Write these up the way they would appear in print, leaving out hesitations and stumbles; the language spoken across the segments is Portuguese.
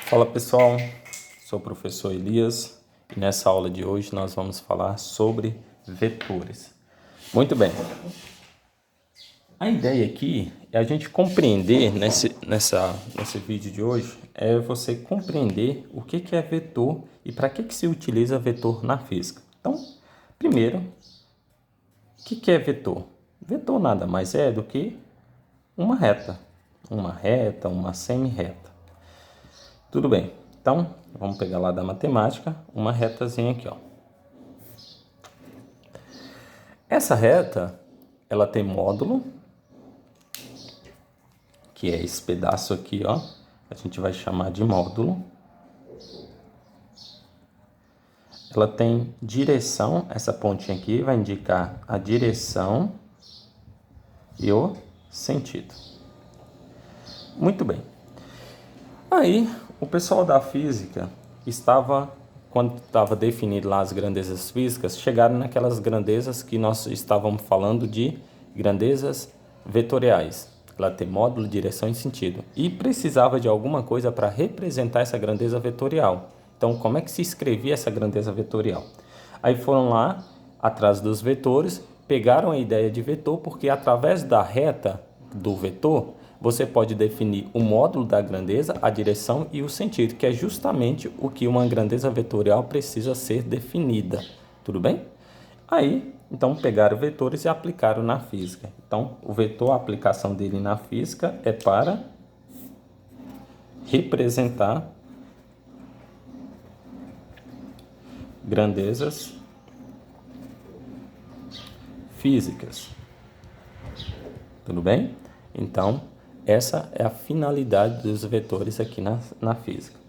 Fala pessoal, sou o professor Elias e nessa aula de hoje nós vamos falar sobre vetores. Muito bem, a ideia aqui é a gente compreender, nesse vídeo de hoje, é você compreender o que é vetor e para que se utiliza vetor na física. Então, primeiro, o que é vetor? Vetor nada mais é do que uma reta, uma semi-reta. Tudo bem, então vamos pegar lá da matemática uma retazinha aqui, ó. Essa reta, ela tem módulo, que é esse pedaço aqui, ó. A gente vai chamar de módulo. Ela tem direção, essa pontinha aqui vai indicar a direção e o sentido. Muito bem. Aí, o pessoal da física quando estava definido lá as grandezas físicas, chegaram naquelas grandezas que nós estávamos falando de grandezas vetoriais. Ela tem módulo, direção e sentido. E precisava de alguma coisa para representar essa grandeza vetorial. Então, como é que se escrevia essa grandeza vetorial? Aí foram lá, atrás dos vetores, pegaram a ideia de vetor, porque através da reta do vetor, você pode definir o módulo da grandeza, a direção e o sentido, que é justamente o que uma grandeza vetorial precisa ser definida. Tudo bem? Aí, então, pegaram vetores e aplicaram na física. Então, o vetor, a aplicação dele na física é para representar grandezas físicas. Tudo bem? Então, essa é a finalidade dos vetores aqui na física.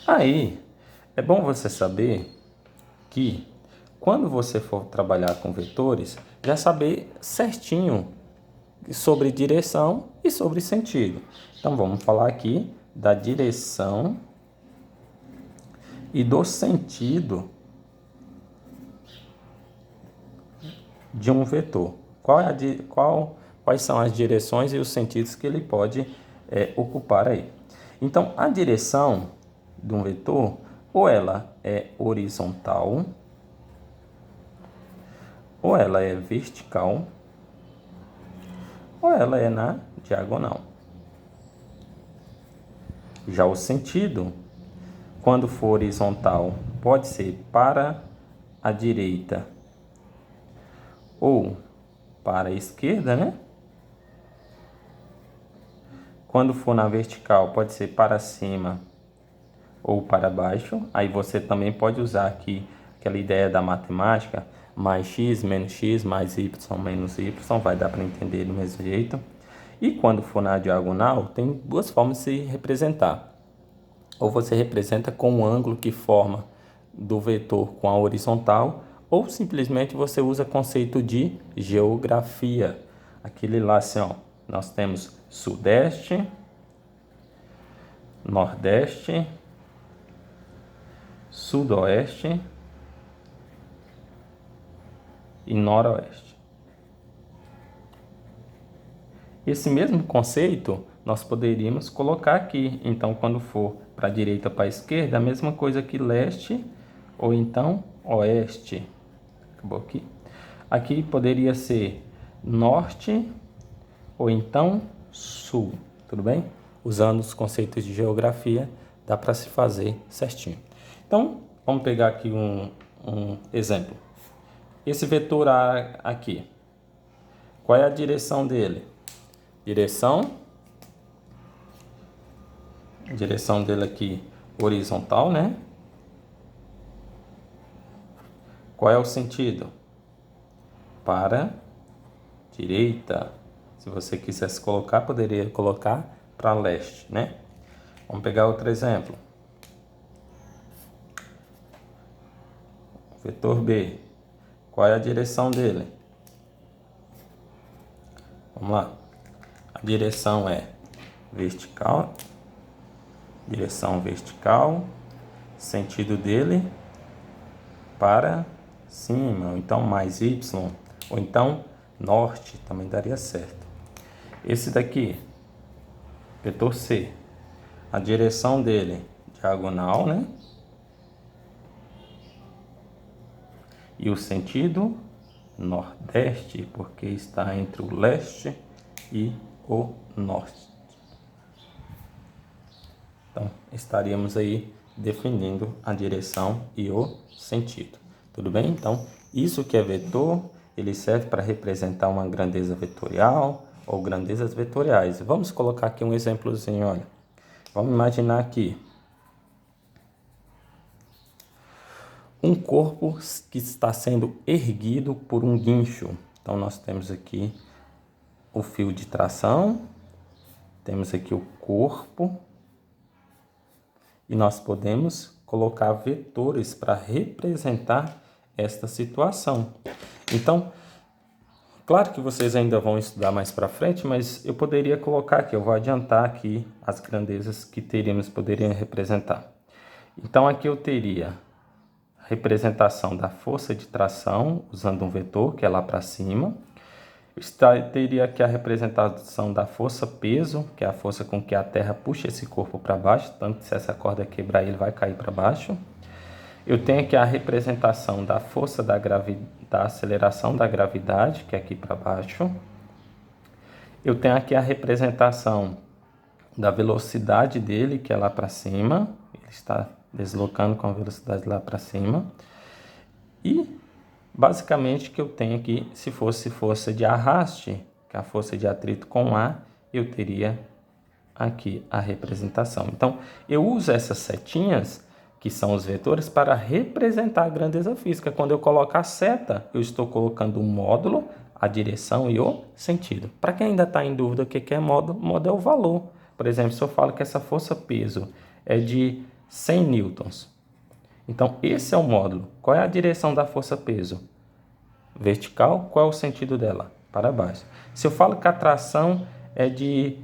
Aí, é bom você saber que quando você for trabalhar com vetores, já saber certinho sobre direção e sobre sentido. Então, vamos falar aqui da direção e do sentido de um vetor. Quais são as direções e os sentidos que ele pode ocupar aí. Então, a direção de um vetor, ou ela é horizontal, ou ela é vertical, ou ela é na diagonal. Já o sentido, quando for horizontal, pode ser para a direita ou para a esquerda, né? Quando for na vertical, pode ser para cima ou para baixo. Aí você também pode usar aqui aquela ideia da matemática, mais x, mais y, menos y, vai dar para entender do mesmo jeito. E quando for na diagonal, tem duas formas de se representar. Ou você representa com o ângulo que forma do vetor com a horizontal, ou simplesmente você usa conceito de geografia. Aquele lá assim, ó, nós temos Sudeste, Nordeste, Sudoeste e Noroeste. Esse mesmo conceito nós poderíamos colocar aqui. Então, quando for para a direita ou para a esquerda, a mesma coisa que leste ou então oeste. Acabou aqui. Aqui poderia ser norte ou então sul. Tudo bem? Usando os conceitos de geografia, dá para se fazer certinho. Então, vamos pegar aqui um exemplo. Esse vetor A aqui, qual é a direção dele? Direção dele aqui, horizontal, né? Qual é o sentido? Para direita. Se você quisesse colocar, poderia colocar para leste, né? Vamos pegar outro exemplo. Vetor B. Qual é a direção dele? Vamos lá. A direção é vertical. Direção vertical. Sentido dele para cima. Ou então mais Y. Ou então norte. Também daria certo. Esse daqui. Vetor C. a direção dele diagonal, né? E o sentido nordeste, porque está entre o leste e o norte. Então, estaríamos aí definindo a direção e o sentido. Tudo bem? Então, isso que é vetor, ele serve para representar uma grandeza vetorial ou grandezas vetoriais. Vamos colocar aqui um exemplozinho, olha. Vamos imaginar aqui um corpo que está sendo erguido por um guincho. Então, nós temos aqui o fio de tração, temos aqui o corpo, e nós podemos colocar vetores para representar esta situação. Então, claro que vocês ainda vão estudar mais para frente, mas eu poderia colocar aqui, eu vou adiantar aqui as grandezas que poderiam representar. Então, aqui eu teria a representação da força de tração, usando um vetor, que é lá para cima. Teria aqui a representação da força-peso, que é a força com que a Terra puxa esse corpo para baixo, tanto que se essa corda quebrar, ele vai cair para baixo. Eu tenho aqui a representação da força da aceleração da gravidade, que é aqui para baixo. Eu tenho aqui a representação da velocidade dele, que é lá para cima. Ele está deslocando com a velocidade lá para cima. E basicamente que eu tenho aqui, se fosse força de arraste, que é a força de atrito com ar, eu teria aqui a representação. Então, eu uso essas setinhas, que são os vetores, para representar a grandeza física. Quando eu coloco a seta, eu estou colocando o módulo, a direção e o sentido. Para quem ainda está em dúvida o que é módulo, módulo é o valor. Por exemplo, se eu falo que essa força-peso é de 100 newtons, então esse é o módulo. Qual é a direção da força-peso? Vertical. Qual é o sentido dela? Para baixo. Se eu falo que a tração é de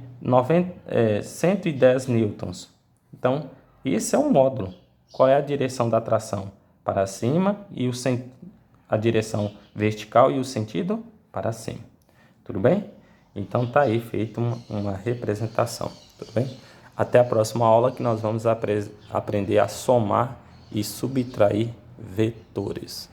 110 newtons, então esse é o módulo. Qual é a direção da tração? Para cima, e a direção vertical e o sentido para cima. Tudo bem? Então tá aí feita uma representação. Tudo bem? Até a próxima aula, que nós vamos aprender a somar e subtrair vetores.